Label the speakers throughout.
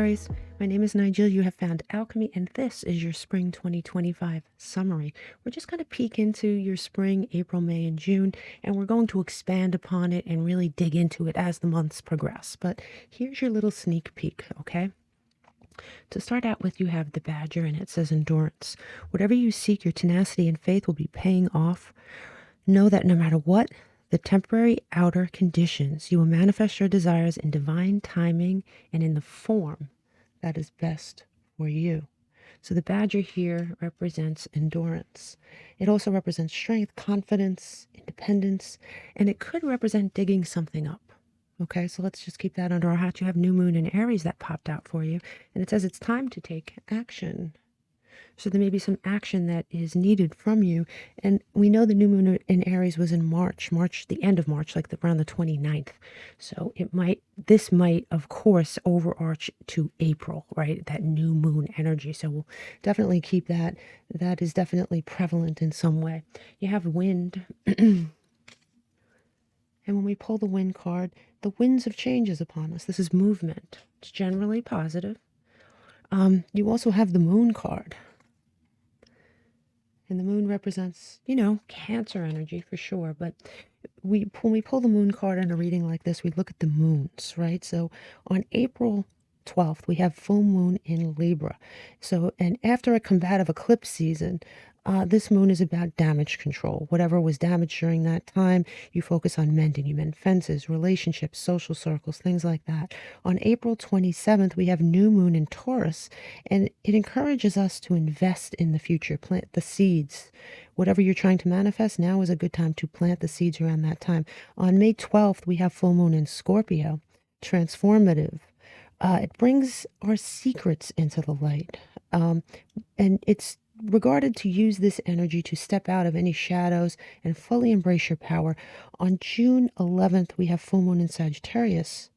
Speaker 1: Aries. My name is Nigel. You have found Alchemy, and this is your spring 2025 summary. We're just going to peek into your spring, April, May, and June, and we're going to expand upon it and really dig into it as the months progress. But here's your little sneak peek, okay? To start out with, you have the Badger, and it says endurance. Whatever you seek, your tenacity and faith will be paying off. Know that no matter what the temporary outer conditions, you will manifest your desires in divine timing and in the form that is best for you. So the Badger here represents endurance. It also represents strength, confidence, independence, and it could represent digging something up. Okay, so let's just keep that under our hat. You have New Moon in Aries that popped out for you, and it says it's time to take action. So there may be some action that is needed from you. And we know the new moon in Aries was in March, the end of March, like around the 29th. So this might, of course, overarch to April, right? That new moon energy. So we'll definitely keep that. That is definitely prevalent in some way. You have wind. And when we pull the wind card, the winds of change is upon us. This is movement. It's generally positive. You also have the moon card. And the moon represents, Cancer energy for sure. But when we pull the moon card in a reading like this, we look at the moons, right? So on April 12th, we have full moon in Libra. So, and after a combative eclipse season, this moon is about damage control. Whatever was damaged during that time, you focus on mending. You mend fences, relationships, social circles, things like that. On April 27th, we have new moon in Taurus, and it encourages us to invest in the future, plant the seeds. Whatever you're trying to manifest, now is a good time to plant the seeds around that time. On May 12th, we have full moon in Scorpio, transformative. It brings our secrets into the light. And it's regarded to use this energy to step out of any shadows and fully embrace your power. On June 11th, we have full moon in Sagittarius.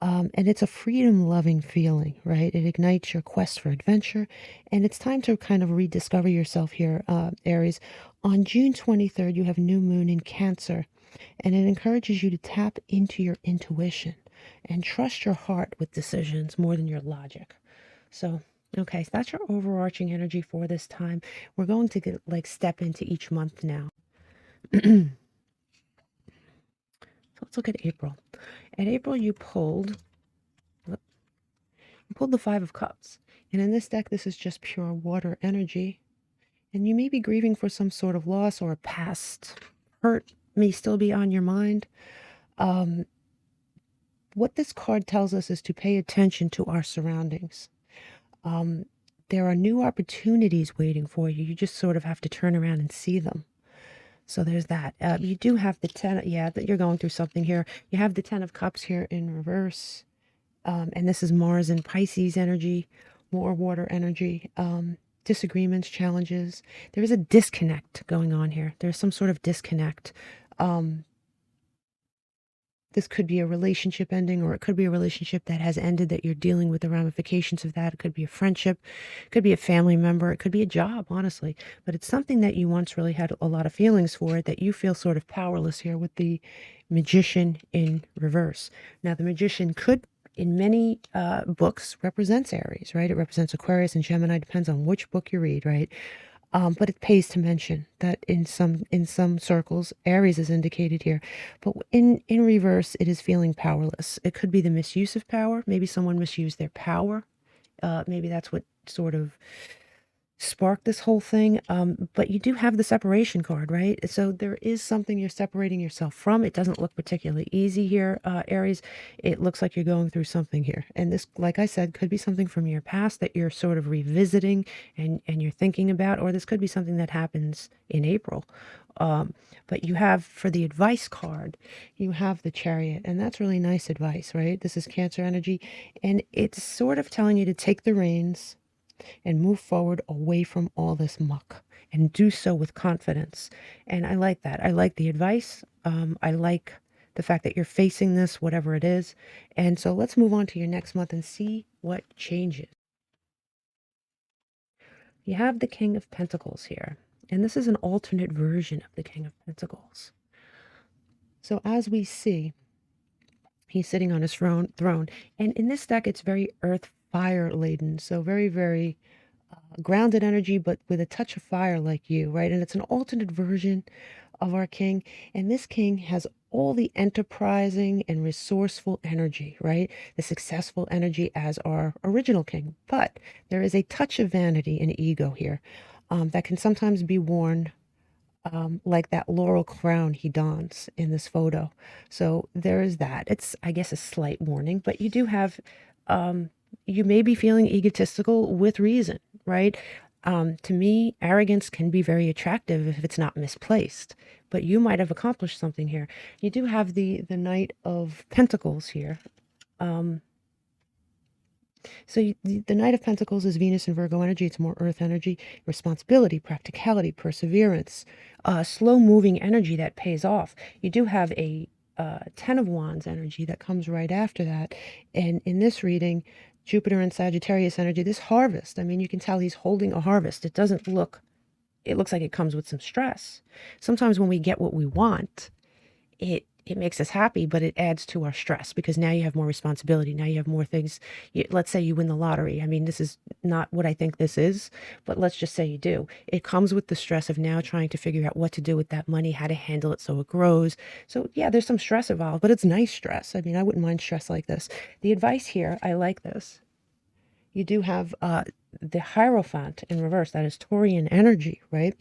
Speaker 1: And it's a freedom-loving feeling, right? It ignites your quest for adventure. And it's time to kind of rediscover yourself here, Aries. On June 23rd, you have new moon in Cancer. And it encourages you to tap into your intuition and trust your heart with decisions more than your logic. So, okay, so that's your overarching energy for this time. We're going to step into each month now. So let's look at April. At April, you pulled the Five of Cups. And in this deck, this is just pure water energy. And you may be grieving for some sort of loss, or a past hurt may still be on your mind. What this card tells us is to pay attention to our surroundings. There are new opportunities waiting for you. You just sort of have to turn around and see them. So there's that. You do have the 10, that you're going through something here. You have the 10 of Cups here in reverse. And this is Mars and Pisces energy, more water energy, disagreements, challenges. There is a disconnect going on here. There's some sort of disconnect. This could be a relationship ending, or it could be a relationship that has ended that you're dealing with the ramifications of that. It could be a friendship, it could be a family member, it could be a job, honestly. But it's something that you once really had a lot of feelings for, that you feel sort of powerless here with the Magician in reverse. Now, the Magician could, in many books, represents Aries, right? It represents Aquarius and Gemini, depends on which book you read, right? But it pays to mention that in some circles, Aries is indicated here. But in reverse, it is feeling powerless. It could be the misuse of power. Maybe someone misused their power. Maybe that's what sort of sparked this whole thing. But you do have the separation card, right? So there is something you're separating yourself from. It doesn't look particularly easy here, Aries. It looks like you're going through something here. And this, like I said, could be something from your past that you're sort of revisiting and you're thinking about, or this could be something that happens in April. But you have, for the advice card, you have the Chariot, and that's really nice advice, right? This is Cancer energy, and it's sort of telling you to take the reins and move forward away from all this muck, and do so with confidence. And I like that. I like the advice. I like the fact that you're facing this, whatever it is. And so let's move on to your next month and see what changes. You have the King of Pentacles here, and this is an alternate version of the King of Pentacles. So as we see, he's sitting on his throne, and in this deck, it's very earth fire laden. So very, very grounded energy, but with a touch of fire like you, right? And it's an alternate version of our king. And this king has all the enterprising and resourceful energy, right? The successful energy as our original king. But there is a touch of vanity and ego here that can sometimes be worn like that laurel crown he dons in this photo. So there is that. It's, I guess, a slight warning, but you do have, you may be feeling egotistical with reason, right? To me, arrogance can be very attractive if it's not misplaced, but you might have accomplished something here. You do have the Knight of Pentacles here. So the Knight of Pentacles is Venus and Virgo energy. It's more earth energy, responsibility, practicality, perseverance, slow-moving energy that pays off. You do have a Ten of Wands energy that comes right after that. And in this reading, Jupiter and Sagittarius energy, this harvest, I mean, you can tell he's holding a harvest. It doesn't look, it looks like it comes with some stress. Sometimes when we get what we want, it makes us happy, but it adds to our stress because now you have more responsibility. Now you have more things. Let's say you win the lottery. I mean, this is not what I think this is, but let's just say you do. It comes with the stress of now trying to figure out what to do with that money, how to handle it so it grows. So yeah, there's some stress involved, but it's nice stress. I mean, I wouldn't mind stress like this. The advice here, I like this. You do have the Hierophant in reverse. That is Taurian energy, right?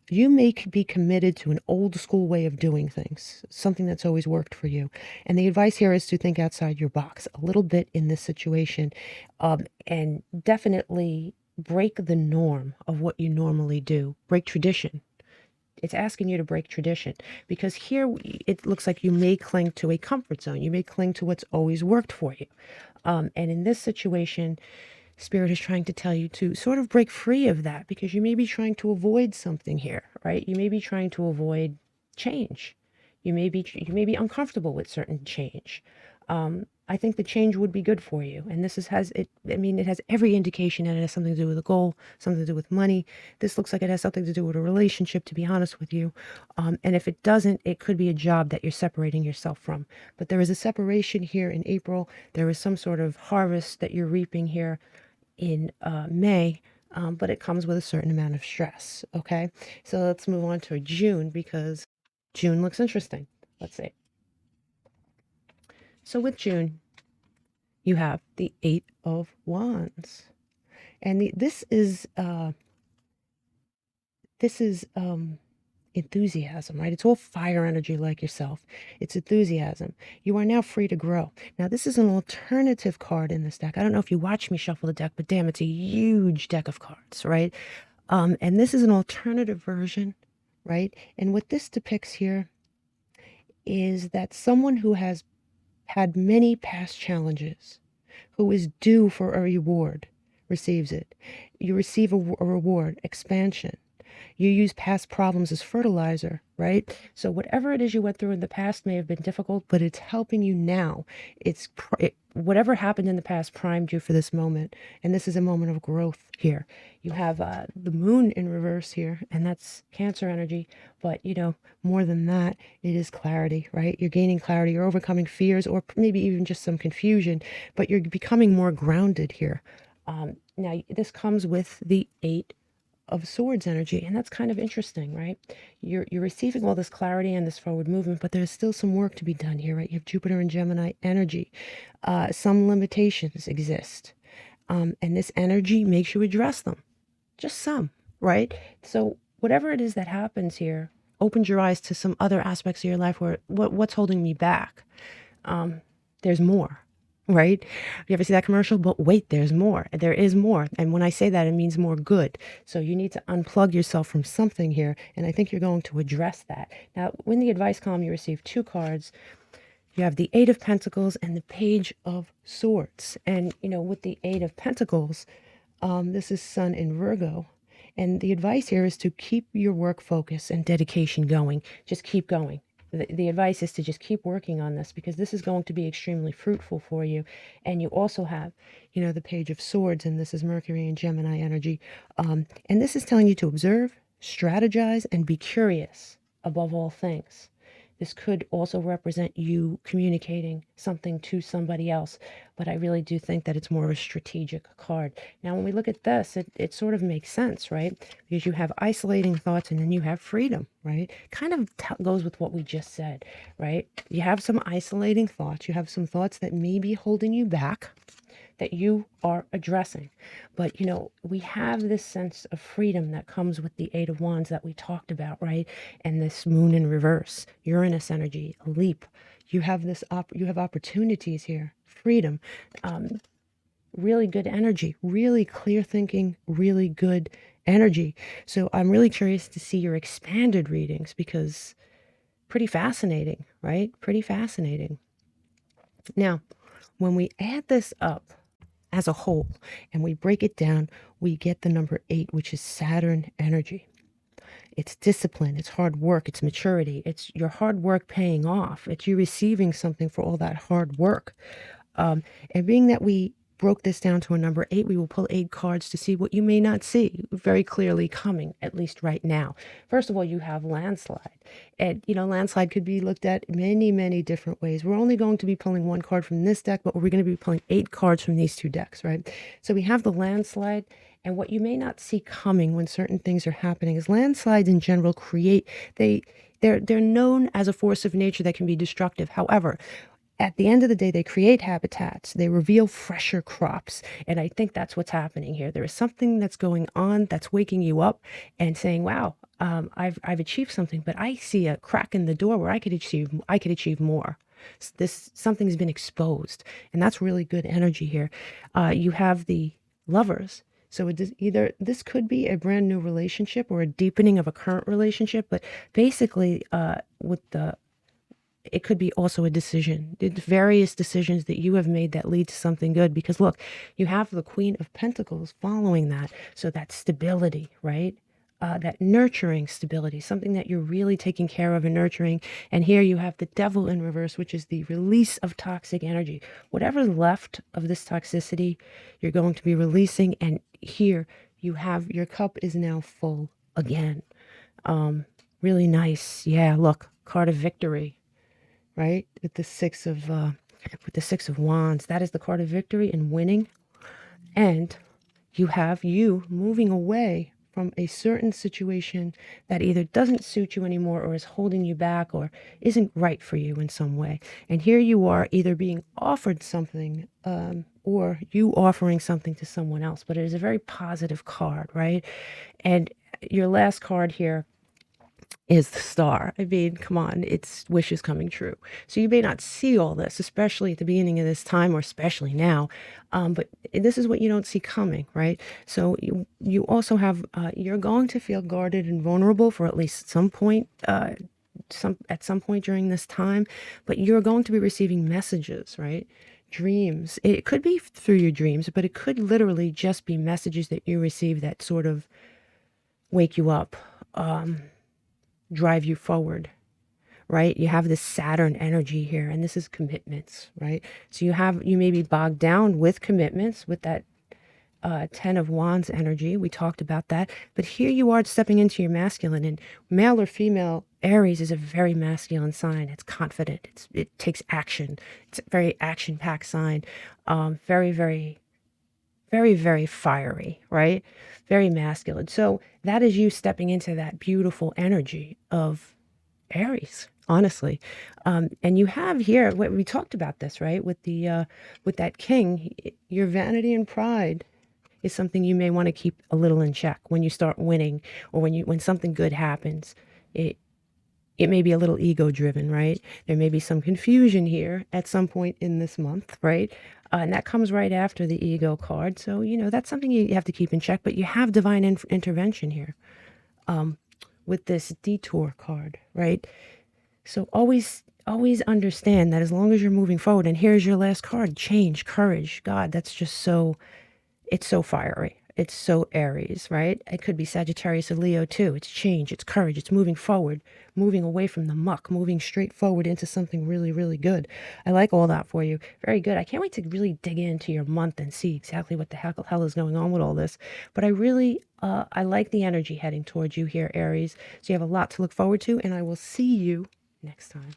Speaker 1: You may be committed to an old school way of doing things, something that's always worked for you. And the advice here is to think outside your box a little bit in this situation, and definitely break the norm of what you normally do. Break tradition. It's asking you to break tradition because here it looks like you may cling to a comfort zone. You may cling to what's always worked for you. And in this situation, Spirit is trying to tell you to sort of break free of that because you may be trying to avoid something here, right? You may be trying to avoid change. You may be uncomfortable with certain change. I think the change would be good for you. And this has it. I mean, it has every indication that it has something to do with a goal, something to do with money. This looks like it has something to do with a relationship, to be honest with you. And if it doesn't, it could be a job that you're separating yourself from. But there is a separation here in April. There is some sort of harvest that you're reaping here in May, but it comes with a certain amount of stress. Okay, so let's move on to June because June looks interesting. Let's see. So with June, you have the Eight of Wands, and this is enthusiasm, right? It's all fire energy like yourself. It's enthusiasm. You are now free to grow. Now, this is an alternative card in this deck. I don't know if you watch me shuffle the deck, but damn, it's a huge deck of cards, right? And this is an alternative version, right? And what this depicts here is that someone who has had many past challenges, who is due for a reward, receives it. You receive a reward, expansion. You use past problems as fertilizer, right? So whatever it is you went through in the past may have been difficult, but it's helping you now. Whatever happened in the past primed you for this moment, and this is a moment of growth here. You have the moon in reverse here, and that's Cancer energy, but more than that, it is clarity, right? You're gaining clarity, you're overcoming fears, or maybe even just some confusion, but you're becoming more grounded here. Now, this comes with the Eight of Swords energy, and that's kind of interesting, right? You're receiving all this clarity and this forward movement, but there's still some work to be done here, right? You have Jupiter and Gemini energy. Some limitations exist, and this energy makes you address them, just some, right? So whatever it is that happens here opens your eyes to some other aspects of your life where what's holding me back. There's more. Right? You ever see that commercial? But wait, there's more. There is more. And when I say that, it means more good. So you need to unplug yourself from something here. And I think you're going to address that. Now, when the advice column, you receive two cards. You have the Eight of Pentacles and the Page of Swords. And, with the Eight of Pentacles, this is Sun in Virgo. And the advice here is to keep your work focus and dedication going. Just keep going. The advice is to just keep working on this because this is going to be extremely fruitful for you. And you also have, the Page of Swords, and this is Mercury and Gemini energy. And this is telling you to observe, strategize, and be curious above all things. This could also represent you communicating something to somebody else, but I really do think that it's more of a strategic card. Now, when we look at this, it sort of makes sense, right? Because you have isolating thoughts and then you have freedom, right? Kind of goes with what we just said, right? You have some isolating thoughts. You have some thoughts that may be holding you back that you are addressing. But, you know, we have this sense of freedom that comes with the Eight of Wands that we talked about, right? And this moon in reverse, Uranus energy, a leap. You have this, you have opportunities here, freedom, really good energy, really clear thinking, really good energy. So I'm really curious to see your expanded readings because pretty fascinating, right? Pretty fascinating. Now, when we add this up as a whole and we break it down, we get the number 8, which is Saturn energy. It's discipline, it's hard work, it's maturity, it's your hard work paying off, it's you receiving something for all that hard work. And being that we broke this down to a number 8, we will pull 8 cards to see what you may not see very clearly coming, at least right now. First of all, you have landslide. And, you know, landslide could be looked at many, many different ways. We're only going to be pulling 1 card from this deck, but we're going to be pulling 8 cards from these 2 decks, right? So we have the landslide. And what you may not see coming when certain things are happening is landslides in general create, they're known as a force of nature that can be destructive. However, at the end of the day, they create habitats, they reveal fresher crops. And I think that's what's happening here. There is something that's going on that's waking you up and saying, wow, I've achieved something, but I see a crack in the door where I could achieve more. Something's been exposed, and that's really good energy here. You have the Lovers. So it is either this could be a brand new relationship or a deepening of a current relationship, but basically it could be also a decision. It's various decisions that you have made that lead to something good. Because look, you have the Queen of Pentacles following that. So that stability, right? That nurturing stability, something that you're really taking care of and nurturing. And here you have the Devil in reverse, which is the release of toxic energy. Whatever's left of this toxicity, you're going to be releasing. And here you have your cup is now full again. Really nice. Yeah, look, card of victory, right? With the six of Wands, that is the card of victory and winning. And you have you moving away from a certain situation that either doesn't suit you anymore or is holding you back or isn't right for you in some way. And here you are either being offered something or you offering something to someone else. But it is a very positive card, right? And your last card here is the Star. I mean, come on, it's wishes coming true. So you may not see all this, especially at the beginning of this time or especially now, but this is what you don't see coming, right? So you also have, you're going to feel guarded and vulnerable for at least some point, at some point during this time, but you're going to be receiving messages, right? Dreams. It could be through your dreams, but it could literally just be messages that you receive that sort of wake you up, drive you forward, right? You have this Saturn energy here, and this is commitments, right? So you may be bogged down with commitments with that 10 of Wands energy. We talked about that. But here you are stepping into your masculine, and male or female, Aries is a very masculine sign. It's confident. It takes action. It's a very action-packed sign. Very, very, very, very fiery, right? Very masculine. So that is you stepping into that beautiful energy of Aries, honestly. And you have here, we talked about this, right? With that king, your vanity and pride is something you may want to keep a little in check when you start winning or when something good happens. It may be a little ego driven, right? There may be some confusion here at some point in this month, right? And that comes right after the ego card. So, you know, that's something you have to keep in check, but you have divine intervention here with this detour card, right? So always understand that as long as you're moving forward, and here's your last card, change, courage. God, that's just so, it's so fiery. It's so Aries, right? It could be Sagittarius or Leo too. It's change, it's courage, it's moving forward, moving away from the muck, moving straight forward into something really, really good. I like all that for you. Very good. I can't wait to really dig into your month and see exactly what the hell is going on with all this. But I really, I like the energy heading towards you here, Aries. So you have a lot to look forward to, and I will see you next time.